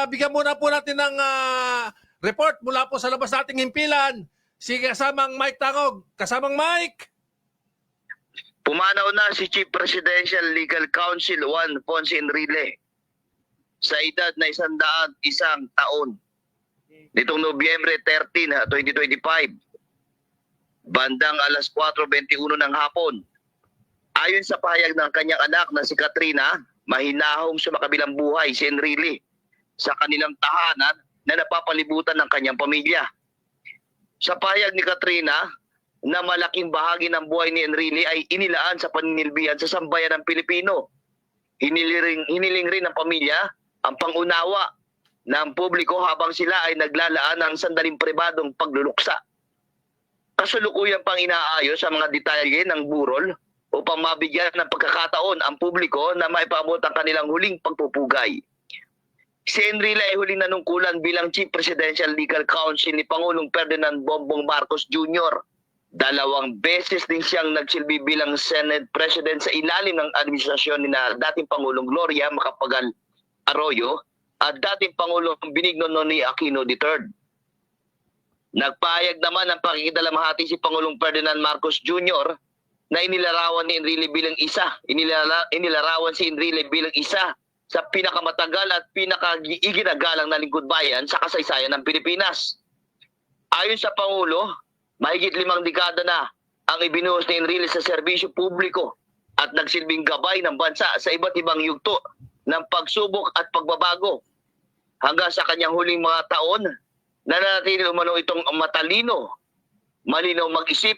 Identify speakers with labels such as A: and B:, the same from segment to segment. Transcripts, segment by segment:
A: bigyan muna po natin ng report mula po sa labas nating himpilan. Si kasamang Mike Tangog. Kasamang Mike!
B: Pumanaw na si Chief Presidential Legal Counsel Juan Ponce Enrile sa edad na 101 taon. Nitong Nobyembre 13, 2025, bandang alas 4:21 ng hapon. Ayon sa pahayag ng kanyang anak na si Katrina, mahinahong sumakabilang buhay si Enrile sa kanilang tahanan na napapalibutan ng kanyang pamilya. Sa pahayag ni Katrina, na malaking bahagi ng buhay ni Enrile ay inilaan sa paninilbihan sa sambayan ng Pilipino. Hiniling rin ng pamilya ang pangunawa ng publiko habang sila ay naglalaan ng sandaling pribadong pagluluksa. Kasalukuyan pang inaayos ang mga detalye ng burol upang mabigyan ng pagkakataon ang publiko na maipaabot ang kanilang huling pagpupugay. Si Enrile ay huling nanungkulan bilang Chief Presidential Legal Counsel ni Pangulong Ferdinand Bongbong Marcos Jr. 2 beses din siyang nagsilbi bilang Senate President sa ilalim ng administrasyon ni dating Pangulong Gloria Macapagal Arroyo at dating Pangulong Benigno Nonoy Aquino III. Nagpahayag naman ng pakikidalamhati si Pangulong Ferdinand Marcos Jr. na inilarawan si Enrile bilang isa sa pinakamatagal at pinakaginagalang na lingkod bayan sa kasaysayan ng Pilipinas. Ayon sa Pangulo, mahigit 5 dekada na ang ibinuhos ni Enrile sa serbisyo publiko at nagsilbing gabay ng bansa sa iba't ibang yugto ng pagsubok at pagbabago. Hanggang sa kanyang huling mga taon, nananatili umano itong matalino, malinaw mag-isip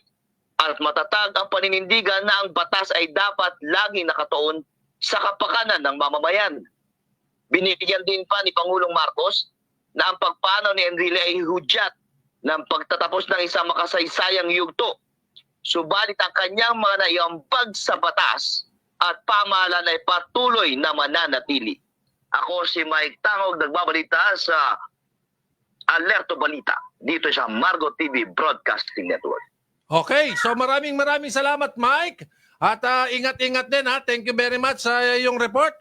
B: at matatag ang paninindigan na ang batas ay dapat laging nakatuon sa kapakanan ng mamamayan. Binigyan din pa ni Pangulong Marcos na ang pagpanaw ni Enrile ay hudyat ng pagtatapos ng isang makasaysayang yugto. Subalit ang kanyang mga naiambag sa batas at pamahalaan ay patuloy na mananatili. Ako si Mike Tangog, nagbabalita sa Alerto Balita dito sa Margo TV Broadcasting Network.
A: Okay, so maraming salamat Mike. At ingat-ingat din ha. Thank you very much sa iyong report.